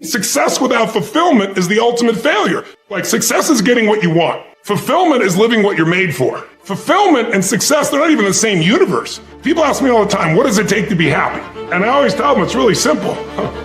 Success without fulfillment is the ultimate failure. Like, success is getting what you want. Fulfillment is living what you're made for. Fulfillment and success, they're not even the same universe. People ask me all the time, what does it take to be happy? And I always tell them it's really simple.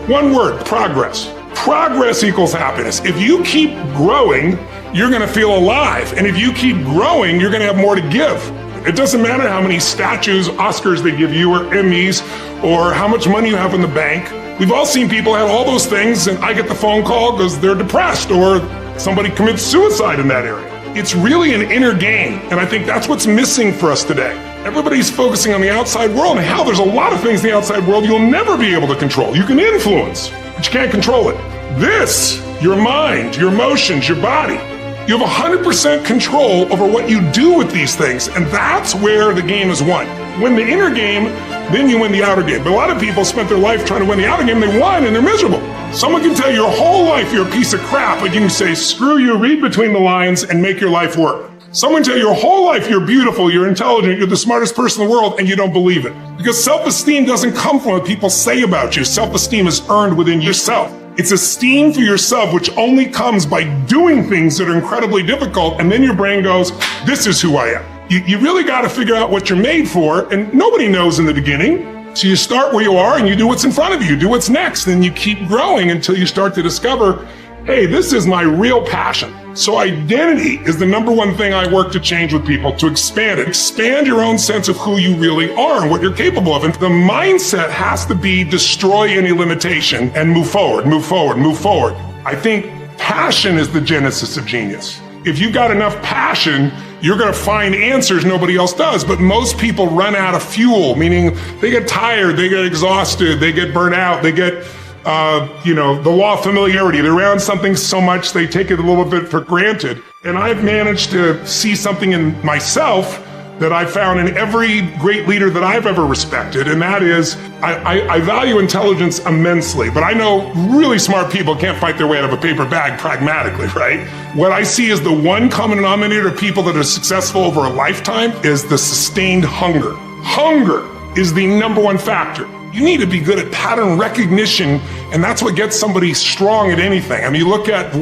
One word, progress. Progress equals happiness. If you keep growing, you're gonna feel alive. And if you keep growing, you're gonna have more to give. It doesn't matter how many statues, Oscars they give you, or Emmys, or how much money you have in the bank. We've all seen people have all those things, and I get the phone call because they're depressed, or somebody commits suicide in that area. It's really an inner game, and I think that's what's missing for us today. Everybody's focusing on the outside world, and how there's a lot of things in the outside world you'll never be able to control. You can influence, but you can't control it. This, your mind, your emotions, your body, you have 100% control over what you do with these things, and that's where the game is won. Win the inner game, then you win the outer game. But a lot of people spent their life trying to win the outer game, they won, and they're miserable. Someone can tell you your whole life you're a piece of crap, but you can say, screw you, read between the lines, and make your life work. Someone tell you your whole life you're beautiful, you're intelligent, you're the smartest person in the world, and you don't believe it. Because self-esteem doesn't come from what people say about you. Self-esteem is earned within yourself. It's esteem for yourself, which only comes by doing things that are incredibly difficult, and then your brain goes, this is who I am. You really got to figure out what you're made for, and nobody knows in the beginning. So you start where you are, and you do what's in front of you. You do what's next, and you keep growing until you start to discover, hey, this is my real passion. So identity is the number one thing I work to change with people, to expand it. Expand your own sense of who you really are and what you're capable of. And the mindset has to be destroy any limitation and move forward, move forward, move forward. I think passion is the genesis of genius. If you've got enough passion, you're gonna find answers nobody else does. But most people run out of fuel, meaning they get tired, they get exhausted, they get burnt out, they get the law of familiarity. They're around something so much they take it a little bit for granted. And I've managed to see something in myself that I found in every great leader that I've ever respected, and that is I value intelligence immensely, but I know really smart people can't fight their way out of a paper bag pragmatically, right? What I see as the one common denominator of people that are successful over a lifetime is the sustained hunger. Hunger is the number one factor. You need to be good at pattern recognition, and that's what gets somebody strong at anything. I mean, you look at,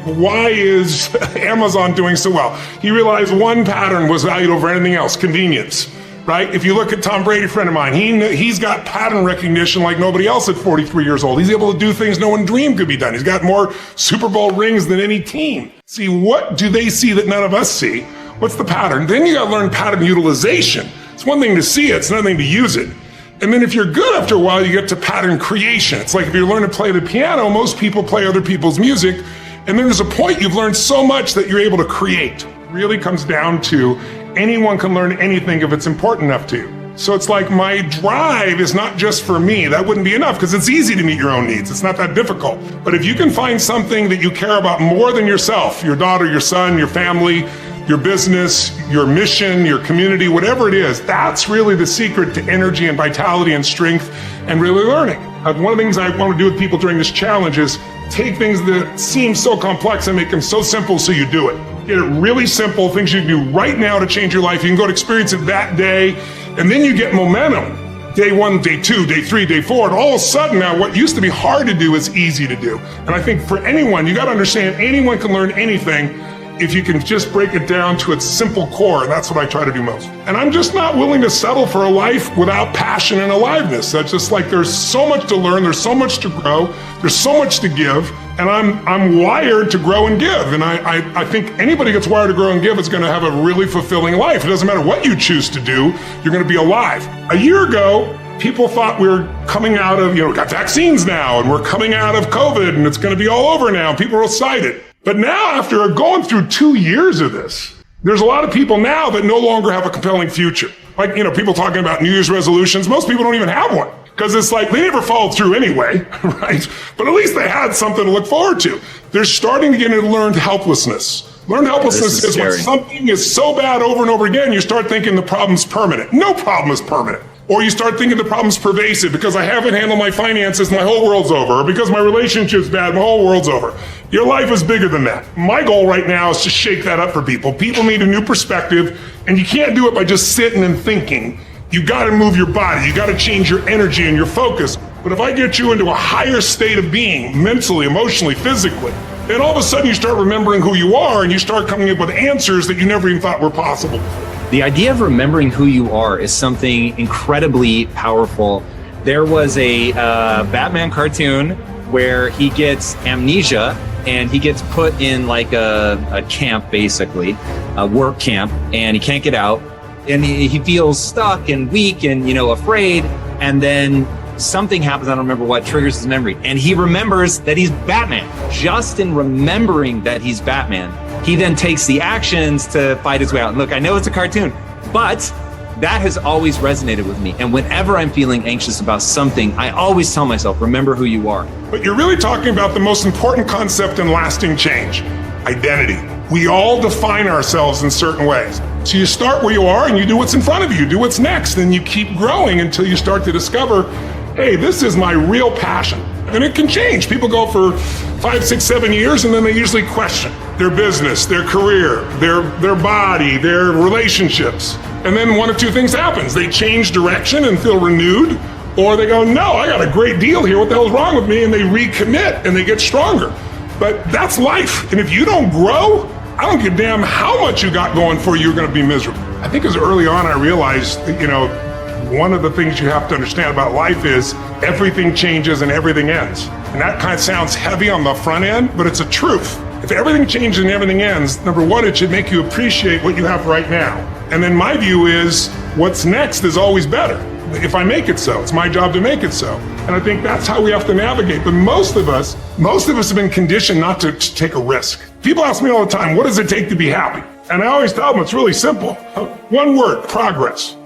why is Amazon doing so well? He realized one pattern was valued over anything else, convenience, right? If you look at Tom Brady, a friend of mine, he's got pattern recognition like nobody else at 43 years old. He's able to do things no one dreamed could be done. He's got more Super Bowl rings than any team. See, what do they see that none of us see? What's the pattern? Then you gotta learn pattern utilization. It's one thing to see it, it's another thing to use it. And then if you're good after a while, you get to pattern creation. It's like if you learn to play the piano, most people play other people's music. And then there's a point you've learned so much that you're able to create. It really comes down to anyone can learn anything if it's important enough to you. So it's like my drive is not just for me. That wouldn't be enough because it's easy to meet your own needs. It's not that difficult. But if you can find something that you care about more than yourself, your daughter, your son, your family, your business, your mission, your community, whatever it is, that's really the secret to energy and vitality and strength and really learning. One of the things I want to do with people during this challenge is take things that seem so complex and make them so simple so you do it. Get it really simple, things you can do right now to change your life. You can go to experience it that day, and then you get momentum. Day 1, day 2, day 3, day 4, and all of a sudden now what used to be hard to do is easy to do. And I think for anyone, you got to understand anyone can learn anything if you can just break it down to its simple core, and that's what I try to do most. And I'm just not willing to settle for a life without passion and aliveness. That's just like there's so much to learn, there's so much to grow, there's so much to give, and I'm wired to grow and give. And I think anybody gets wired to grow and give is gonna have a really fulfilling life. It doesn't matter what you choose to do, you're gonna be alive. A year ago, people thought we were coming out of, we got vaccines now, and we're coming out of COVID, and it's gonna be all over now, and people are excited. But now, after going through 2 years of this, there's a lot of people now that no longer have a compelling future. Like, people talking about New Year's resolutions, most people don't even have one. Because it's like, they never followed through anyway, right? But at least they had something to look forward to. They're starting to get into learned helplessness. Learned helplessness is when something is so bad over and over again, you start thinking the problem's permanent. No problem is permanent. Or you start thinking the problem's pervasive because I haven't handled my finances, my whole world's over. Or because my relationship's bad, my whole world's over. Your life is bigger than that. My goal right now is to shake that up for people. People need a new perspective, and you can't do it by just sitting and thinking. You gotta move your body. You gotta change your energy and your focus. But if I get you into a higher state of being, mentally, emotionally, physically, then all of a sudden you start remembering who you are and you start coming up with answers that you never even thought were possible. The idea of remembering who you are is something incredibly powerful. There was a Batman cartoon where he gets amnesia and he gets put in like a camp, basically, a work camp, and he can't get out. And he feels stuck and weak and, afraid. And then something happens, I don't remember what, triggers his memory. And he remembers that he's Batman. Just in remembering that he's Batman, he then takes the actions to fight his way out. And look, I know it's a cartoon, but that has always resonated with me. And whenever I'm feeling anxious about something, I always tell myself, remember who you are. But you're really talking about the most important concept in lasting change, identity. We all define ourselves in certain ways. So you start where you are and you do what's in front of you, do what's next, and you keep growing until you start to discover, hey, this is my real passion. And it can change. People go for 5, 6, 7 years and then they usually question their business, their career, their body, their relationships. And then one of two things happens. They change direction and feel renewed, or they go, no, I got a great deal here. What the hell's wrong with me? And they recommit and they get stronger. But that's life. And if you don't grow, I don't give a damn how much you got going for you, you're going to be miserable. I think as early on I realized that, one of the things you have to understand about life is everything changes and everything ends. And that kind of sounds heavy on the front end, but it's a truth. If everything changes and everything ends, number one, it should make you appreciate what you have right now. And then my view is what's next is always better. If I make it so, it's my job to make it so. And I think that's how we have to navigate. But most of us have been conditioned not to take a risk. People ask me all the time, what does it take to be happy? And I always tell them it's really simple. One word, progress.